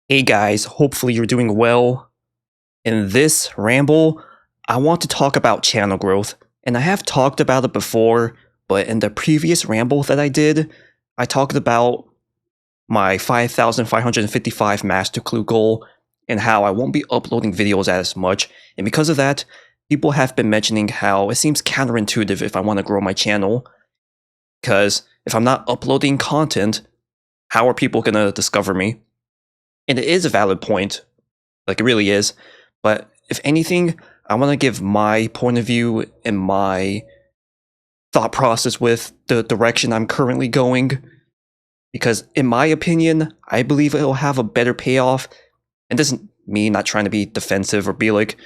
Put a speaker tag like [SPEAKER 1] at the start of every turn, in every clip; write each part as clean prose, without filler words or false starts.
[SPEAKER 1] Hey guys, hopefully you're doing well. In this ramble, I want to talk about channel growth, and I have talked about it before, but in the previous ramble that I did, I talked about my 5,555 master clue goal and how I won't be uploading videos as much, and because of that, people have been mentioning how it seems counterintuitive if I want to grow my channel, because if I'm not uploading content, how are people going to discover me? And it is a valid point, like it really is. But if anything, I want to give my point of view and my thought process with the direction I'm currently going. Because in my opinion, I believe it'll have a better payoff. And this isn't me not trying to be defensive or be like,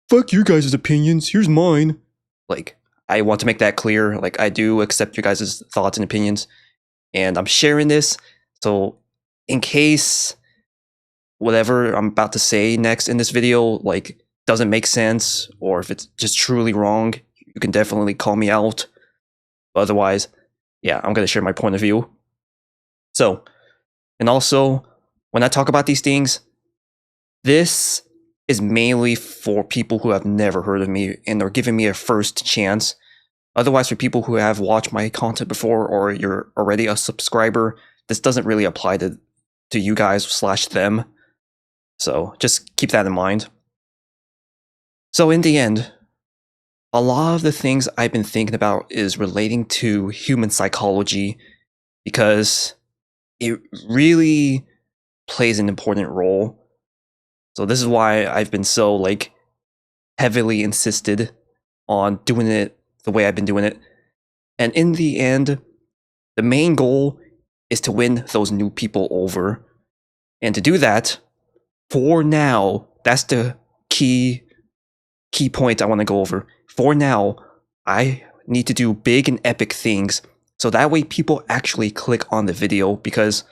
[SPEAKER 1] fuck your guys' opinions, here's mine. Like, I want to make that clear. Like, I do accept your guys' thoughts and opinions. And I'm sharing this. So, in case whatever I'm about to say next in this video, like, doesn't make sense, or if it's just truly wrong, you can definitely call me out. But otherwise, yeah, I'm gonna share my point of view. So, and also, when I talk about these things, this is mainly for people who have never heard of me and are giving me a first chance. Otherwise, for people who have watched my content before or you're already a subscriber, this doesn't really apply to you guys / them. So just keep that in mind. So in the end, a lot of the things I've been thinking about is relating to human psychology because it really plays an important role. So this is why I've been so like heavily insisted on doing it the way I've been doing it. And in the end, the main goal is to win those new people over. And to do that, for now, that's the key point I want to go over. For now, I need to do big and epic things so that way people actually click on the video, because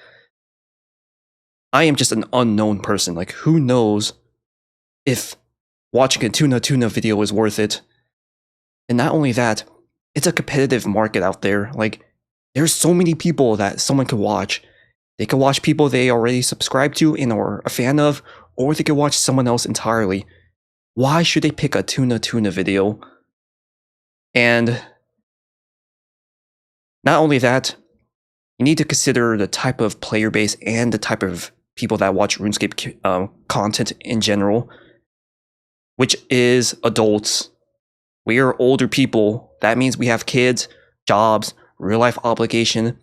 [SPEAKER 1] I am just an unknown person. Like, who knows if watching a tuna video is worth it? And not only that, it's a competitive market out there. Like, there's so many people that someone could watch. They could watch people they already subscribe to and are a fan of, or they could watch someone else entirely. Why should they pick a tuna video? And not only that, you need to consider the type of player base and the type of people that watch RuneScape content in general, which is adults. We are older people. That means we have kids, jobs, real life obligation,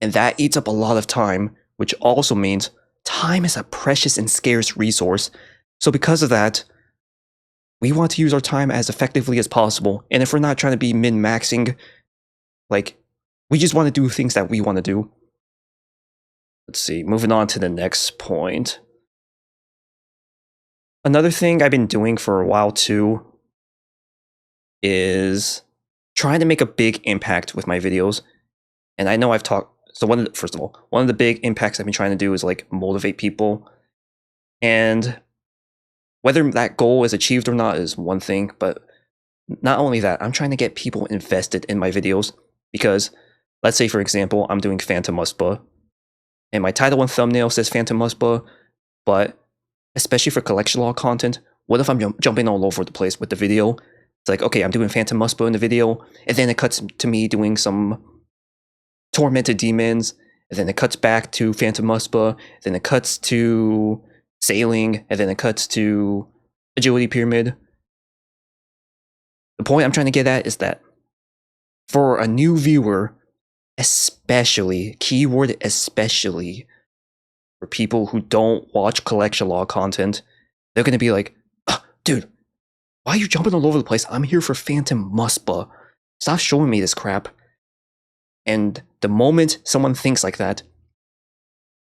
[SPEAKER 1] and that eats up a lot of time, which also means time is a precious and scarce resource. So because of that, we want to use our time as effectively as possible. And if we're not trying to be min-maxing, like, we just want to do things that we want to do. Let's see, moving on to the next point. Another thing I've been doing for a while too is trying to make a big impact with my videos. And I know I've talked, so first of all, one of the big impacts I've been trying to do is like motivate people. And whether that goal is achieved or not is one thing, but not only that, I'm trying to get people invested in my videos, because let's say, for example, I'm doing Phantom Muspah, and my title and thumbnail says Phantom Muspah, but especially for collection log content, what if I'm jumping all over the place with the video? It's like, okay, I'm doing Phantom Muspah in the video, and then it cuts to me doing some tormented demons, and then it cuts back to Phantom Muspah, then it cuts to sailing, and then it cuts to agility pyramid. The point I'm trying to get at is that for a new viewer, especially, keyword especially, for people who don't watch collection log content, they're going to be like, oh, dude, why are you jumping all over the place? I'm here for Phantom Muspah. Stop showing me this crap. And the moment someone thinks like that,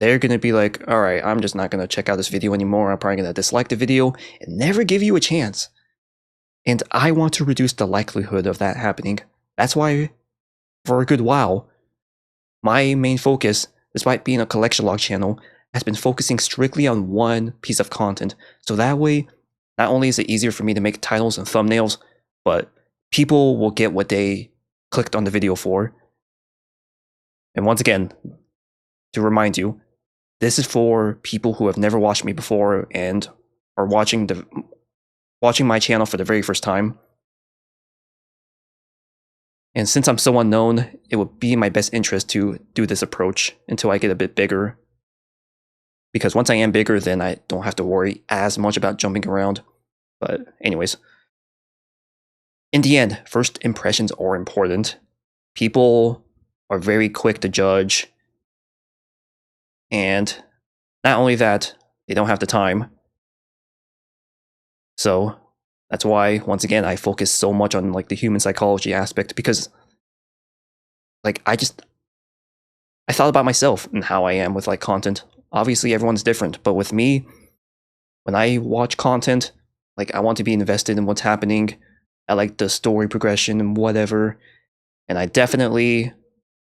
[SPEAKER 1] they're going to be like, all right, I'm just not going to check out this video anymore. I'm probably going to dislike the video and never give you a chance. And I want to reduce the likelihood of that happening. That's why, for a good while, my main focus, despite being a collection log channel, has been focusing strictly on one piece of content. So that way, not only is it easier for me to make titles and thumbnails, but people will get what they clicked on the video for. And once again, to remind you, This is for people who have never watched me before and are watching my channel for the very first time. And since I'm so unknown, it would be in my best interest to do this approach until I get a bit bigger. Because once I am bigger, then I don't have to worry as much about jumping around. But anyways, in the end, first impressions are important. People are very quick to judge. And not only that, they don't have the time. So that's why, once again, I focus so much on like the human psychology aspect, because like I thought about myself and how I am with like content. Obviously everyone's different, but with me, when I watch content, like I want to be invested in what's happening. I like the story progression and whatever. And I definitely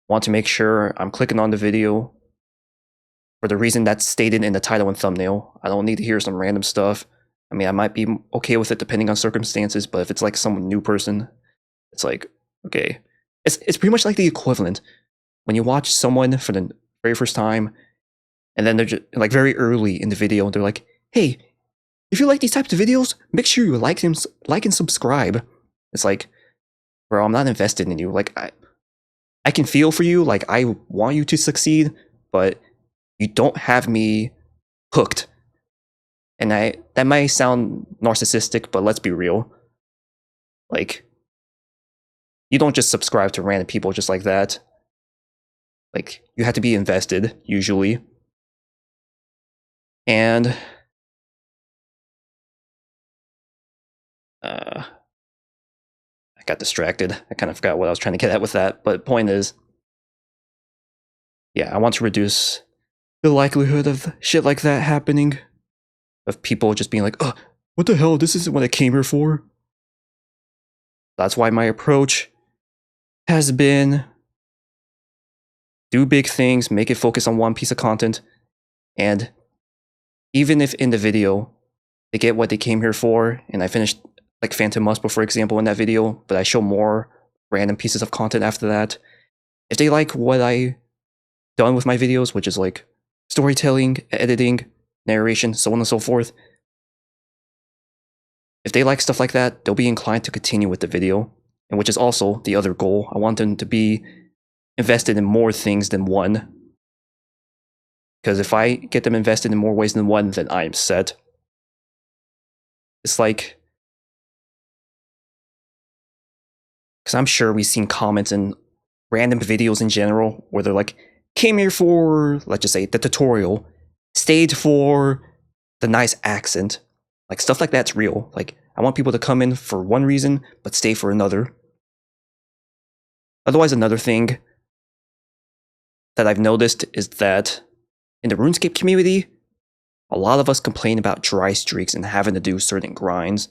[SPEAKER 1] want to make sure I'm clicking on the video for the reason that's stated in the title and thumbnail. I don't need to hear some random stuff. I mean, I might be okay with it depending on circumstances, but if it's like some new person, it's like, okay. It's pretty much like the equivalent when you watch someone for the very first time, and then they're just like very early in the video, they're like, hey, if you like these types of videos, make sure you like and subscribe. It's like, bro, I'm not invested in you. Like, I can feel for you. Like, I want you to succeed, but you don't have me hooked. And that might sound narcissistic, but let's be real. Like, you don't just subscribe to random people just like that. Like, you have to be invested, usually. And I got distracted. I kind of forgot what I was trying to get at with that. But point is, yeah, I want to reduce the likelihood of shit like that happening. Of people just being like, oh, what the hell? This isn't what I came here for. That's why my approach has been do big things, make it focus on one piece of content, and even if in the video they get what they came here for, and I finished like Phantom Muspah, for example, in that video, but I show more random pieces of content after that. If they like what I done with my videos, which is like storytelling, editing, narration, so on and so forth, if they like stuff like that, they'll be inclined to continue with the video, and which is also the other goal. I want them to be invested in more things than one. Because if I get them invested in more ways than one, then I am set. It's like, because I'm sure we've seen comments in random videos in general where they're like, came here for, let's just say, the tutorial, stayed for the nice accent. Like, stuff like that's real. Like, I want people to come in for one reason, but stay for another. Otherwise, another thing that I've noticed is that in the RuneScape community, a lot of us complain about dry streaks and having to do certain grinds.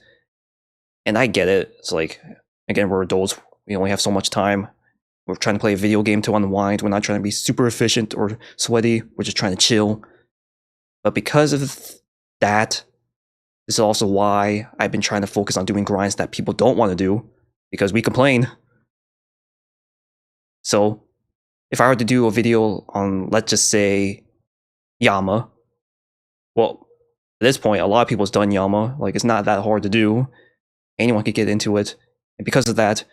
[SPEAKER 1] And I get it. It's like, again, we're adults. We only have so much time. We're trying to play a video game to unwind. We're not trying to be super efficient or sweaty. We're just trying to chill. But because of that, this is also why I've been trying to focus on doing grinds that people don't want to do, because we complain. So if I were to do a video on, let's just say, Yama, well, at this point, a lot of people's done Yama. Like, it's not that hard to do. Anyone could get into it. And because of that,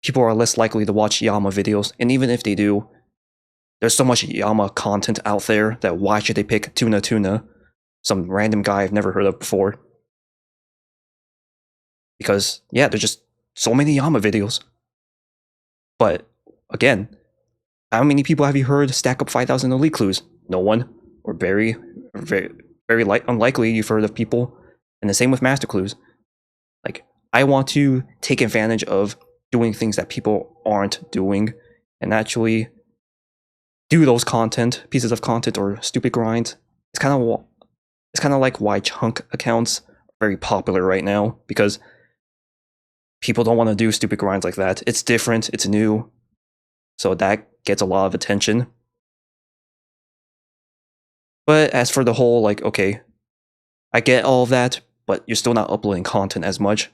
[SPEAKER 1] people are less likely to watch Yama videos. And even if they do, there's so much Yama content out there that why should they pick Tuna, some random guy I've never heard of before? Because, yeah, there's just so many Yama videos. But, again, how many people have you heard stack up 5,000 elite clues? No one. Or very unlikely you've heard of people. And the same with master clues. Like, I want to take advantage of doing things that people aren't doing and actually do those pieces of content or stupid grinds. It's kind of like why chunk accounts are very popular right now, because people don't want to do stupid grinds like that. It's different, it's new, so that gets a lot of attention. But as for the whole, like, okay, I get all of that, but you're still not uploading content as much.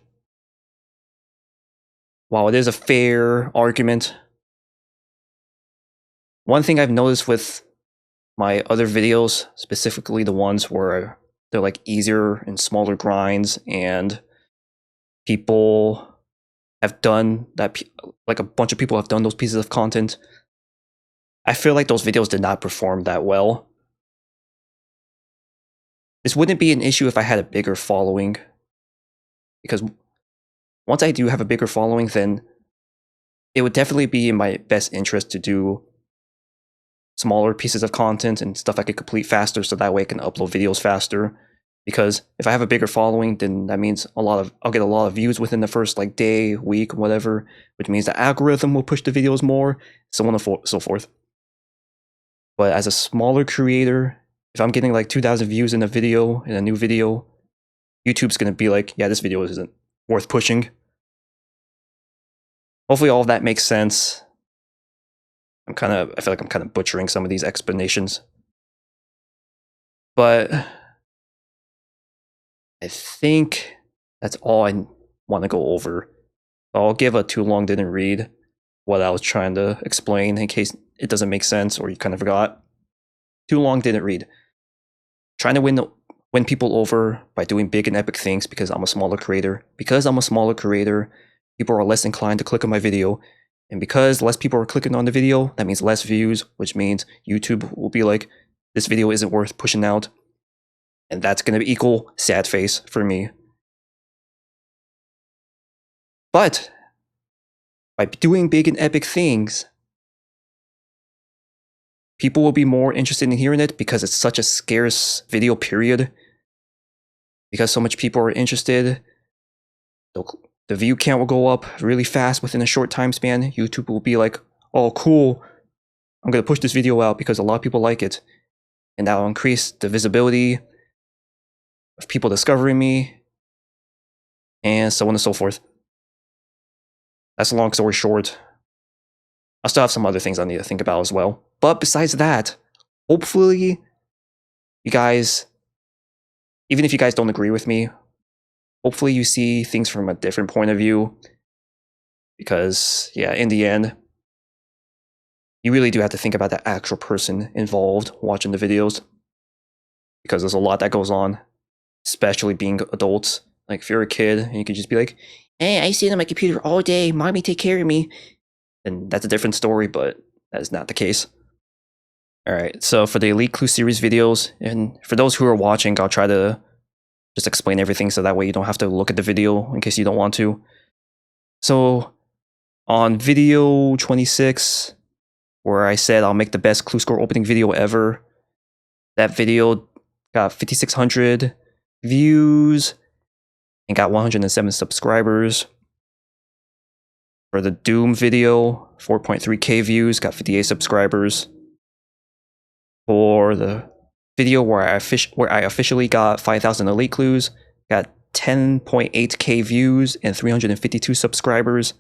[SPEAKER 1] While it is a fair argument, one thing I've noticed with my other videos, specifically the ones where they're like easier and smaller grinds, and people have done that, like a bunch of people have done those pieces of content. I feel like those videos did not perform that well. This wouldn't be an issue if I had a bigger following, because once I do have a bigger following, then it would definitely be in my best interest to do smaller pieces of content and stuff I could complete faster, so that way I can upload videos faster. Because if I have a bigger following, then that means I'll get a lot of views within the first like day, week, whatever, which means the algorithm will push the videos more, so on and so forth. But as a smaller creator, if I'm getting like 2,000 views in a new video, YouTube's gonna be like, yeah, this video isn't worth pushing. Hopefully all of that makes sense. I feel like I'm kind of butchering some of these explanations. But I think that's all I want to go over. I'll give a too long didn't read what I was trying to explain in case it doesn't make sense or you kind of forgot. Too long didn't read. Trying to win people over by doing big and epic things because I'm a smaller creator. Because I'm a smaller creator, people are less inclined to click on my video. And because less people are clicking on the video, that means less views, which means YouTube will be like, this video isn't worth pushing out. And that's going to equal sad face for me. But by doing big and epic things, people will be more interested in hearing it because it's such a scarce video period. Because so much people are interested, the view count will go up really fast within a short time span. YouTube will be like, oh, cool, I'm going to push this video out because a lot of people like it. And that will increase the visibility of people discovering me, and so on and so forth. That's a long story short. I still have some other things I need to think about as well. But besides that, hopefully you guys, even if you guys don't agree with me, hopefully you see things from a different point of view. Because, yeah, in the end, you really do have to think about the actual person involved watching the videos. Because there's a lot that goes on, especially being adults. Like, if you're a kid and you could just be like, hey, I sit on my computer all day, mommy take care of me. And that's a different story, but that is not the case. Alright, so for the Elite Clue series videos, and for those who are watching, I'll try to just explain everything so that way you don't have to look at the video in case you don't want to. So, on video 26, where I said I'll make the best clue score opening video ever, that video got 5,600 views and got 107 subscribers. For the Doom video, 4.3k views, got 58 subscribers. For the video where I officially got 5,000 Elite Clues, got 10.8k views and 352 subscribers.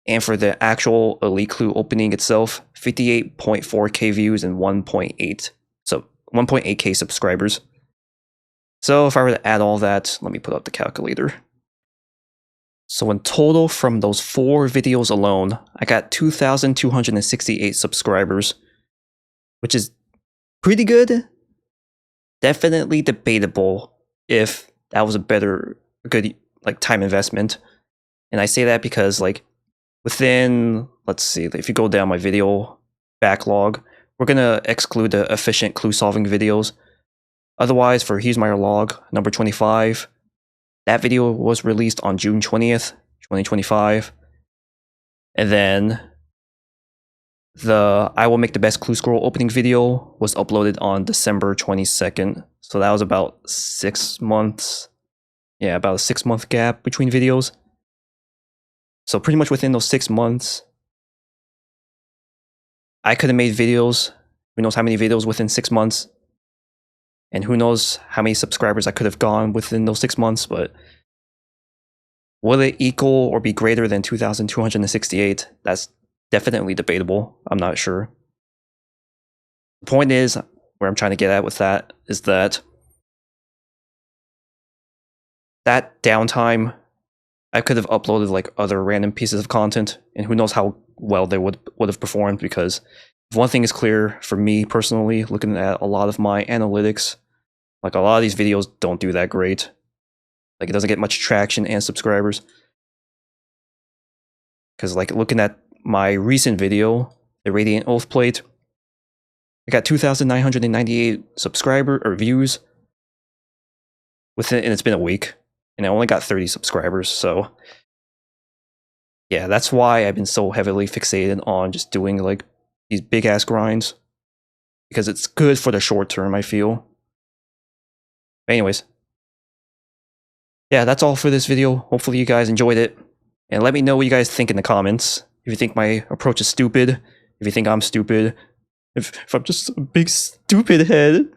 [SPEAKER 1] And for the actual Elite Clue opening itself, 58.4k views and 1.8k subscribers. So if I were to add all that, let me put up the calculator. So in total, from those 4 videos alone, I got 2,268 subscribers, which is pretty good. Definitely debatable if that was a good like time investment. And I say that because like within, let's see, if you go down my video backlog, we're gonna exclude the efficient clue solving videos. Otherwise, for Here's My Log number 25, that video was released on June 20th, 2025. And then the I Will Make the Best Clue Score opening video was uploaded on December 22nd. So that was about 6 months. Yeah, about a 6-month gap between videos. So pretty much within those 6 months, I could have made videos. Who knows how many videos within 6 months? And who knows how many subscribers I could have gone within those 6 months, but will it equal or be greater than 2,268? That's definitely debatable. I'm not sure. The point is, where I'm trying to get at with that, is that downtime, I could have uploaded like other random pieces of content, and who knows how well they would have performed, because one thing is clear for me personally, looking at a lot of my analytics, like a lot of these videos don't do that great. Like it doesn't get much traction and subscribers. Because like looking at my recent video, the Radiant Oath Plate, I got 2,998 subscriber or views within, and it's been a week, and I only got 30 subscribers. So yeah, that's why I've been so heavily fixated on just doing like these big ass grinds, because it's good for the short term, I feel. But anyways, yeah, that's all for this video. Hopefully you guys enjoyed it, and let me know what you guys think in the comments. If you think my approach is stupid, if you think I'm stupid, if I'm just a big stupid head.